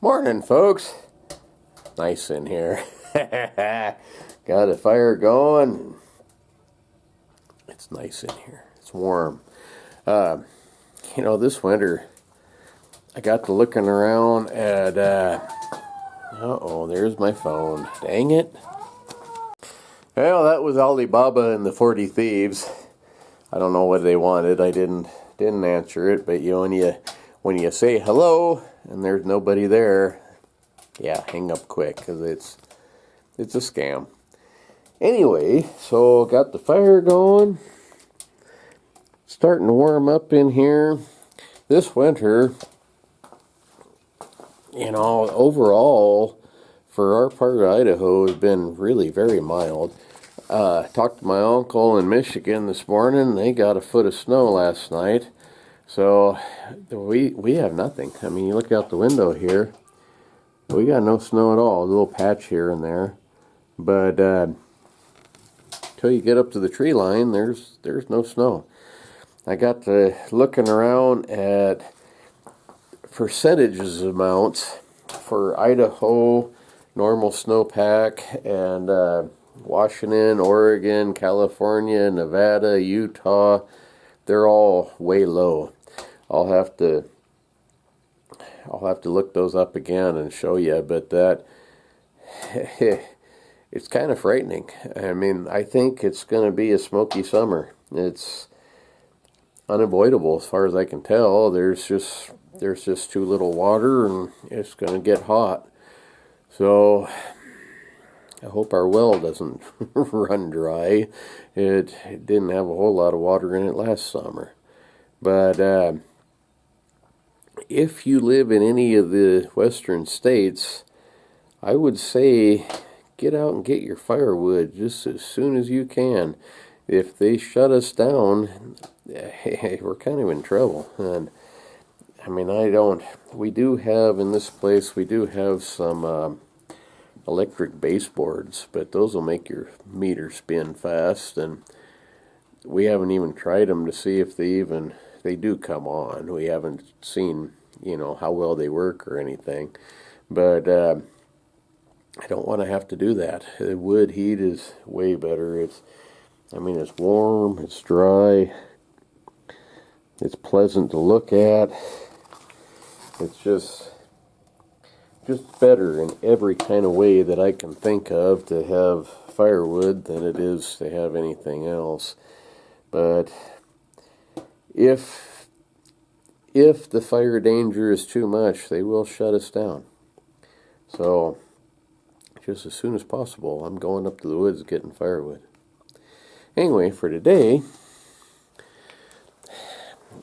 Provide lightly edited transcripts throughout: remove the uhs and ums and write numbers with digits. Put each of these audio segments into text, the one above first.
Morning, folks. Nice in here. Got a fire going. It's nice in here. It's warm. This winter I got to looking around at uh-oh, there's my phone. Dang it. Well, that was Alibaba and the 40 Thieves. I don't know what they wanted. I didn't answer it, but when you say hello and there's nobody there, yeah, hang up quick, because it's a scam. Anyway, so got the fire going. Starting to warm up in here. This winter, overall, for our part of Idaho, has been really very mild. Talked to my uncle in Michigan this morning. They got a foot of snow last night. So we have nothing. I mean, you look out the window here, we got no snow at all. A little patch here and there. But till you get up to the tree line, there's no snow. I got to looking around at percentages amounts for Idaho, normal snowpack, and Washington, Oregon, California, Nevada, Utah. They're all way low. I'll have to look those up again and show you, but that it's kind of frightening. I mean, I think it's going to be a smoky summer. It's unavoidable as far as I can tell. There's just too little water, and it's going to get hot. So I hope our well doesn't run dry. It didn't have a whole lot of water in it last summer. But if you live in any of the western states, I would say get out and get your firewood just as soon as you can. If they shut us down, hey, we're kind of in trouble. And I mean, we do have in this place, we do have some electric baseboards, but those will make your meter spin fast, and we haven't even tried them to see if they do come on. We haven't seen, how well they work or anything, but I don't want to have to do that. The wood heat is way better. It's warm, it's dry, it's pleasant to look at. It's just better in every kind of way that I can think of to have firewood than it is to have anything else. But if the fire danger is too much, they will shut us down. So just as soon as possible, I'm going up to the woods getting firewood. Anyway, for today,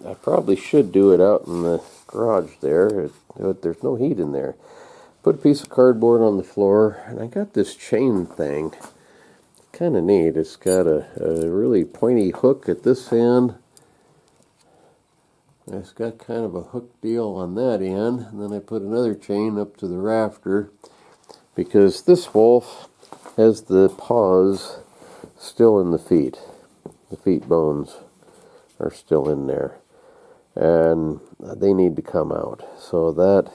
I probably should do it out in the garage there, but there's no heat in there. Put a piece of cardboard on the floor, and I got this chain thing. Kind of neat. It's got a really pointy hook at this end. It's got kind of a hook deal on that end, and then I put another chain up to the rafter, because this wolf has the paws still in the feet. The feet bones are still in there, and they need to come out. So that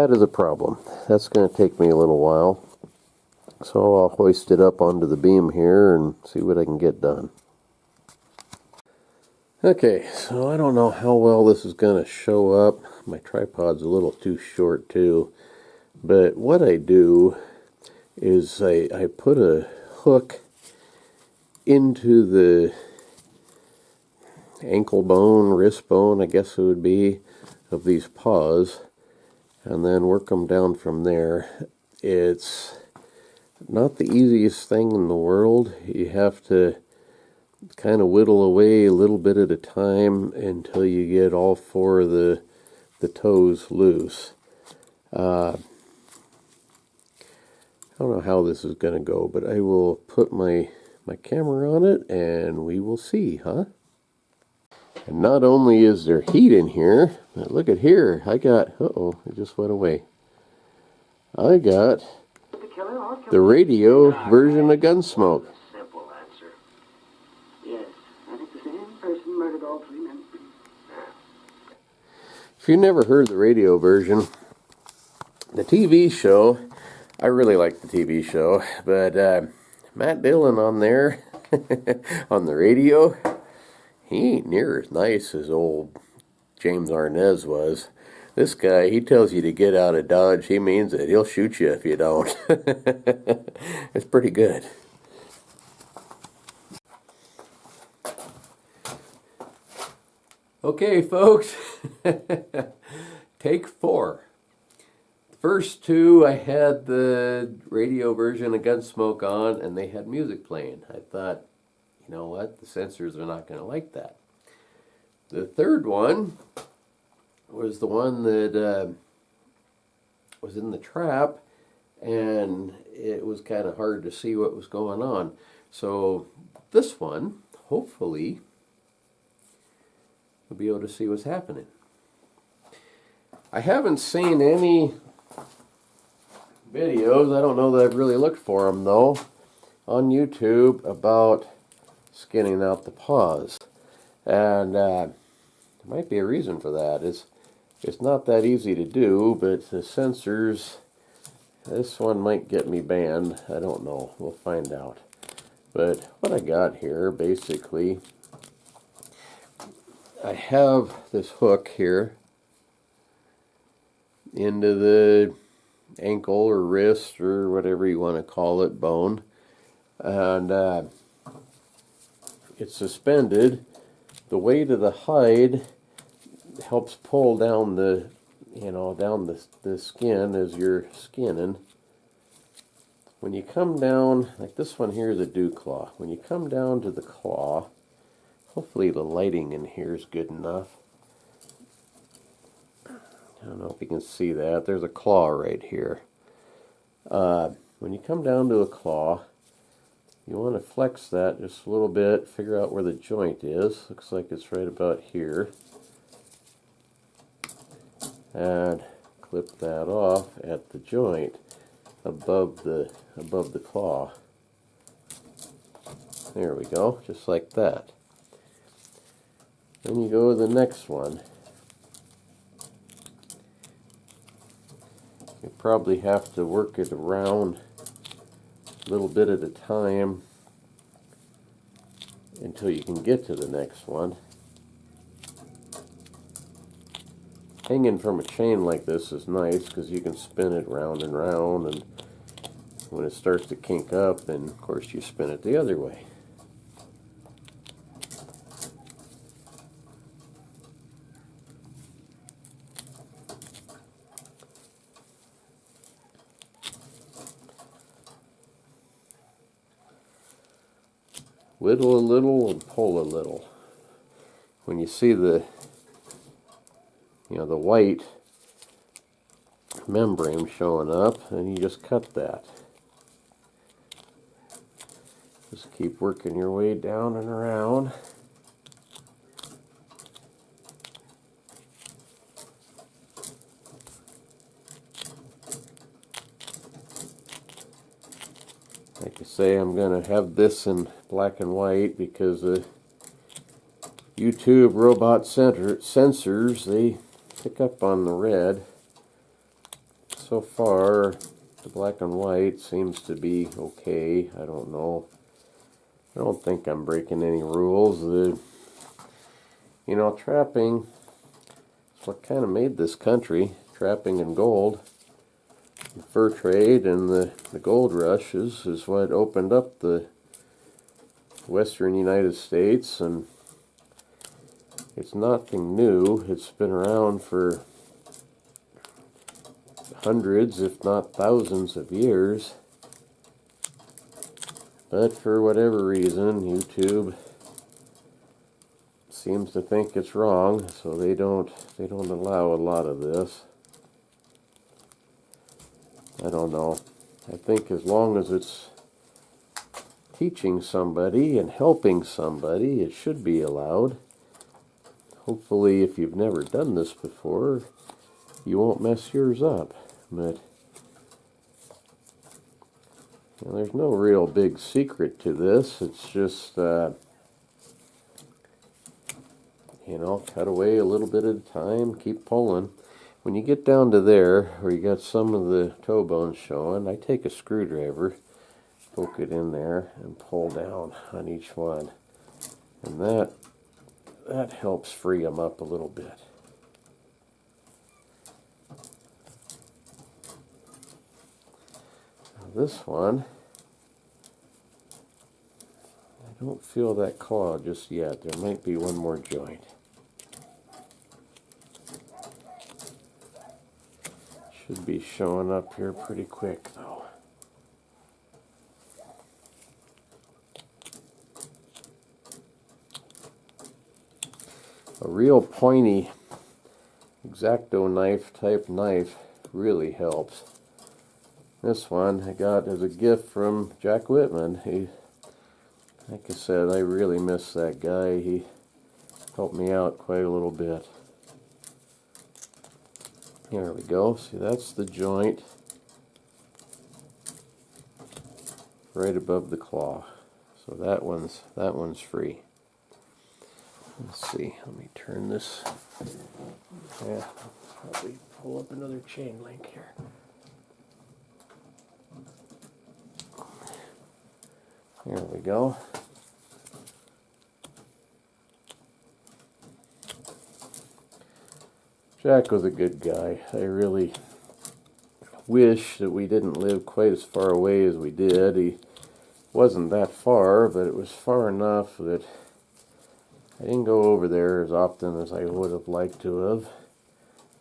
is a problem. That's going to take me a little while. So I'll hoist it up onto the beam here and see what I can get done. Okay, so I don't know how well this is going to show up. My tripod's a little too short too. But what I do is I put a hook into the ankle bone, wrist bone, I guess it would be, of these paws, and then work them down from there. It's not the easiest thing in the world. You have to kind of whittle away a little bit at a time until you get all four of the toes loose. I don't know how this is going to go, but I will put my camera on it and we will see, huh? And not only is there heat in here, but look at here. I got, it just went away. I got the radio version of Gunsmoke. Simple answer. Yes, I think the same person murdered all three men. If you never heard the radio version, The TV show, I really like the TV show, but Matt Dillon on there, on the radio, he ain't near as nice as old James Arnez was. This guy, he tells you to get out of Dodge. He means it. He'll shoot you if you don't. It's pretty good. Okay, folks. Take 4. The first 2, I had the radio version of Gunsmoke on, and they had music playing. I thought, you know what? The censors are not going to like that. The third one was the one that was in the trap, and it was kind of hard to see what was going on. So this one, hopefully, we'll be able to see what's happening. I haven't seen any videos, I don't know that I've really looked for them though, on YouTube about skinning out the paws. And there might be a reason for that. It's not that easy to do, but the censors, this one might get me banned. I don't know. We'll find out. But what I got here, basically, I have this hook here into the ankle or wrist or whatever you want to call it, bone. And it's suspended. The weight of the hide helps pull down the, down the skin as you're skinning. When you come down, like this one here is a dew claw. When you come down to the claw, hopefully the lighting in here is good enough. I don't know if you can see that. There's a claw right here. When you come down to a claw, you want to flex that just a little bit, figure out where the joint is. Looks like it's right about here. And clip that off at the joint above the claw. There we go, just like that. Then you go to the next one. You probably have to work it around a little bit at a time until you can get to the next one. Hanging from a chain like this is nice because you can spin it round and round, and when it starts to kink up, then of course you spin it the other way. Whittle a little and pull a little. When you see the the white membrane showing up, and you just cut that. Just keep working your way down and around. Like I say, I'm going to have this in black and white because the YouTube robot sensors, they pick up on the red. So far, the black and white seems to be okay. I don't know. I don't think I'm breaking any rules. Trapping is what kind of made this country. Trapping in gold. The fur trade and the gold rushes is what opened up the western United States, and it's nothing new. It's been around for hundreds, if not thousands of years. But for whatever reason, YouTube seems to think it's wrong, so they don't allow a lot of this. I don't know. I think as long as it's teaching somebody and helping somebody, it should be allowed. Hopefully, if you've never done this before, you won't mess yours up. But there's no real big secret to this. It's just, cut away a little bit at a time, keep pulling. when you get down to there where you got some of the toe bones showing, I take a screwdriver, poke it in there, and pull down on each one. And that helps free them up a little bit. Now this one, I don't feel that claw just yet. There might be one more joint. Should be showing up here pretty quick though. A real pointy X-Acto knife type knife really helps. This one I got as a gift from Jack Whitman. He, like I said, I really miss that guy. He helped me out quite a little bit. Here we go. See, that's the joint right above the claw. So that one's free. Let's see. Let me turn this. Yeah, probably pull up another chain link here. There we go. Jack was a good guy. I really wish that we didn't live quite as far away as we did. He wasn't that far, but it was far enough that I didn't go over there as often as I would have liked to have.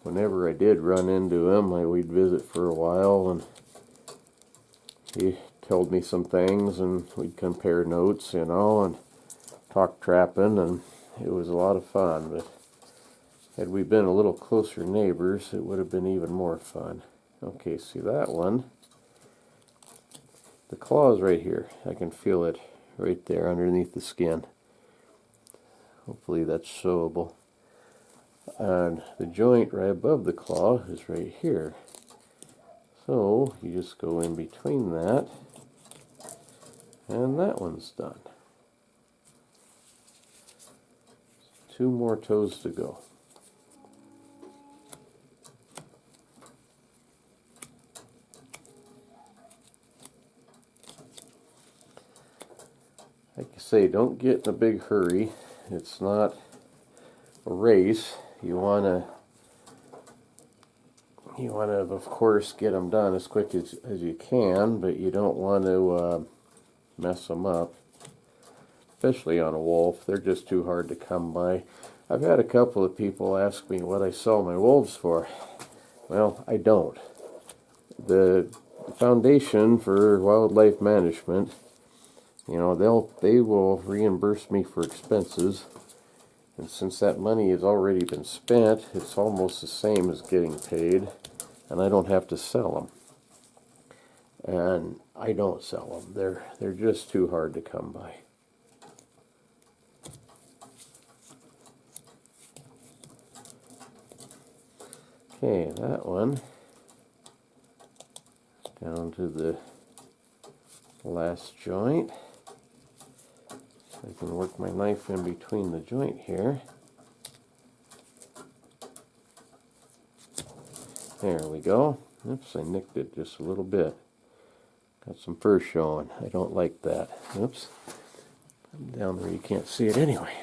Whenever I did run into him, we'd visit for a while, and he told me some things, and we'd compare notes, you know, and talk trapping, and it was a lot of fun. But had we been a little closer neighbors, it would have been even more fun. Okay, see that one? The claw is right here. I can feel it right there underneath the skin. Hopefully that's showable. And the joint right above the claw is right here. So you just go in between that, and that one's done. 2 more toes to go. Like I say, don't get in a big hurry. It's not a race. You wanna, of course, get them done as quick as you can, but you don't want to mess them up, especially on a wolf. They're just too hard to come by. I've had a couple of people ask me what I sell my wolves for. Well, I don't. The Foundation for Wildlife Management, you know, they will reimburse me for expenses, and since that money has already been spent, it's almost the same as getting paid, and I don't have to sell them. And I don't sell them. They're just too hard to come by. Okay, that one down to the last joint. I can work my knife in between the joint here. There we go. Oops, I nicked it just a little bit. Got some fur showing. I don't like that. Oops. Down there you can't see it anyway.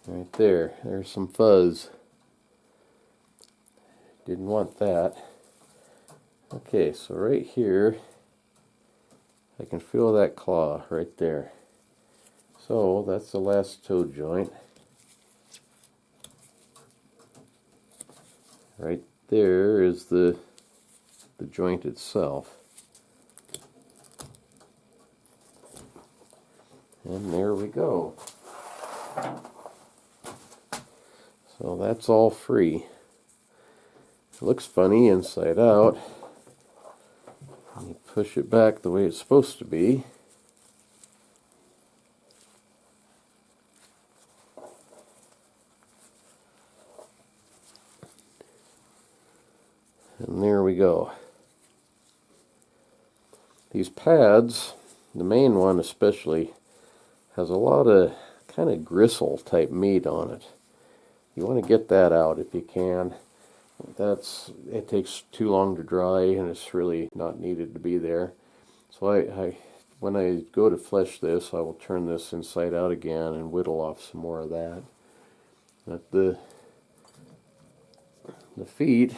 Right there. There's some fuzz. Didn't want that. Okay, so right here, I can feel that claw right there. So that's the last toe joint. Right there is the joint itself. And there we go. So that's all free. It looks funny inside out. You push it back the way it's supposed to be. And there we go. These pads, the main one especially, has a lot of kind of gristle type meat on it. You want to get that out if you can. It takes too long to dry, and it's really not needed to be there. So when I go to flesh this, I will turn this inside out again and whittle off some more of that. But the feet,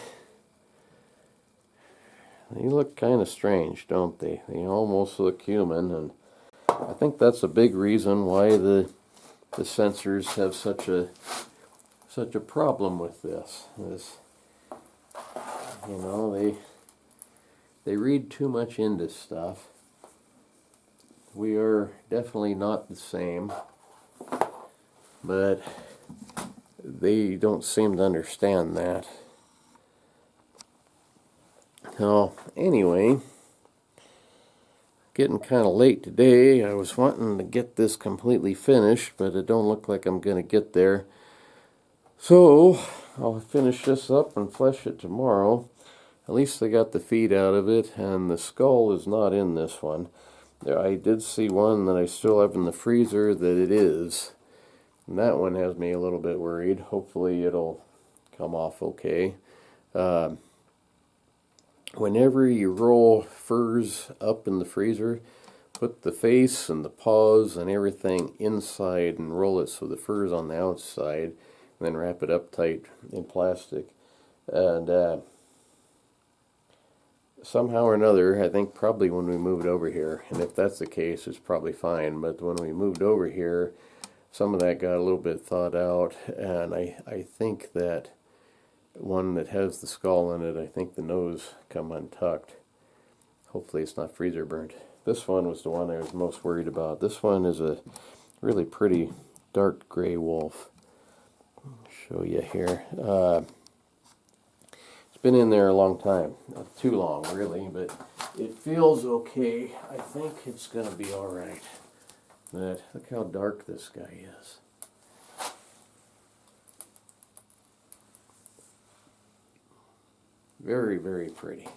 they look kind of strange, don't they? They almost look human, and I think that's a big reason why the censors have such a problem with this. You know, they read too much into stuff. We are definitely not the same, but they don't seem to understand that. So, anyway, getting kind of late today. I was wanting to get this completely finished, but it don't look like I'm going to get there. So, I'll finish this up and flesh it tomorrow. At least I got the feet out of it, and the skull is not in this one. I did see one that I still have in the freezer that it is. And that one has me a little bit worried. Hopefully it'll come off okay. Whenever you roll furs up in the freezer, put the face and the paws and everything inside and roll it so the fur's on the outside, and then wrap it up tight in plastic. And somehow or another, I think probably when we moved over here, and if that's the case, it's probably fine, but when we moved over here, some of that got a little bit thawed out, and I think that one that has the skull in it, I think the nose come untucked. Hopefully it's not freezer burnt. This one was the one I was most worried about. This one is a really pretty dark gray wolf. I'll show you here. Been in there a long time. Not too long, really, but it feels okay. I think it's going to be alright. But look how dark this guy is. Very, very pretty.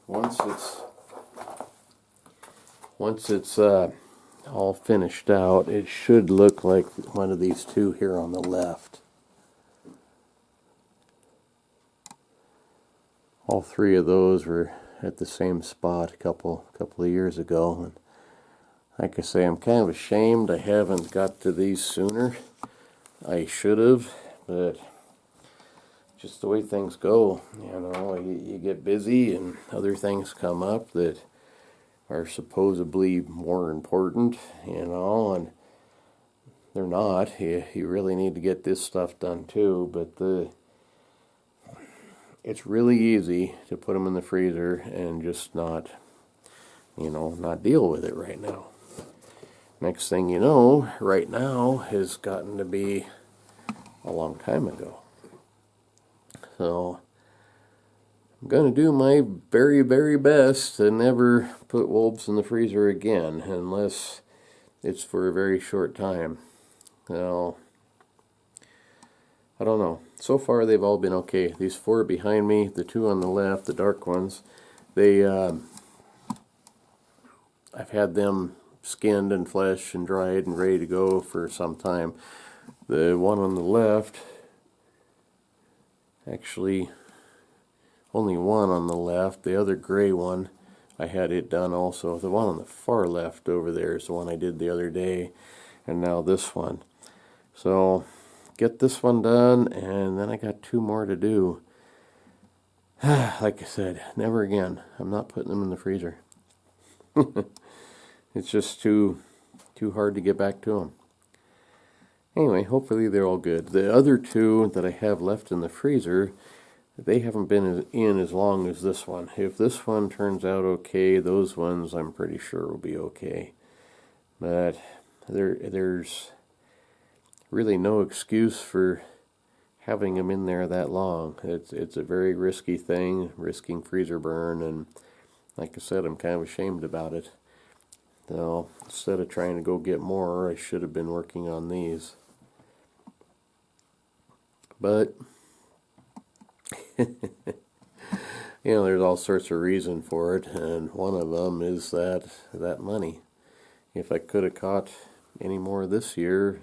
Once it's all finished out, it should look like one of these two here on the left. All three of those were at the same spot a couple of years ago, and like I say, I'm kind of ashamed I haven't got to these sooner. I should have, but just the way things go, you know, you get busy and other things come up that are supposedly more important, you know, and they're not. You really need to get this stuff done too, but it's really easy to put them in the freezer and just not deal with it right now. Next thing you know, right now has gotten to be a long time ago. So I'm going to do my very, very best to never put wolves in the freezer again, unless it's for a very short time. Now, I don't know. So far, they've all been okay. These four behind me, the two on the left, the dark ones, I've had them skinned and fleshed and dried and ready to go for some time. The one on the left, actually, only one on the left. The other gray one, I had it done also. The one on the far left over there is the one I did the other day, and now this one. So get this one done, and then I got two more to do. Like I said, never again. I'm not putting them in the freezer. It's just too hard to get back to them. Anyway, hopefully they're all good. The other two that I have left in the freezer, they haven't been in as long as this one. If this one turns out okay, those ones I'm pretty sure will be okay. But there's really no excuse for having them in there that long. It's a very risky thing, risking freezer burn, and like I said, I'm kind of ashamed about it. So instead of trying to go get more, I should have been working on these. But there's all sorts of reason for it, and one of them is that money. if I could have caught any more this year,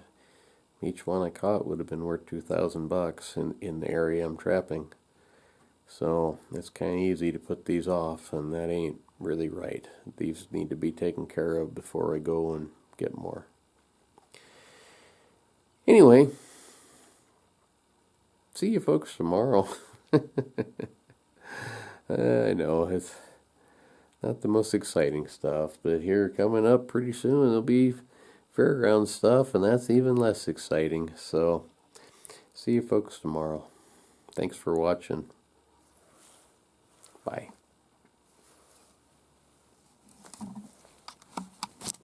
each one I caught would have been worth $2,000 in the area I'm trapping. So it's kind of easy to put these off, and that ain't really right. These need to be taken care of before I go and get more. Anyway, see you folks tomorrow. I know it's not the most exciting stuff, but here coming up pretty soon there'll be fairground stuff, and that's even less exciting. So see you folks tomorrow. Thanks for watching. Bye.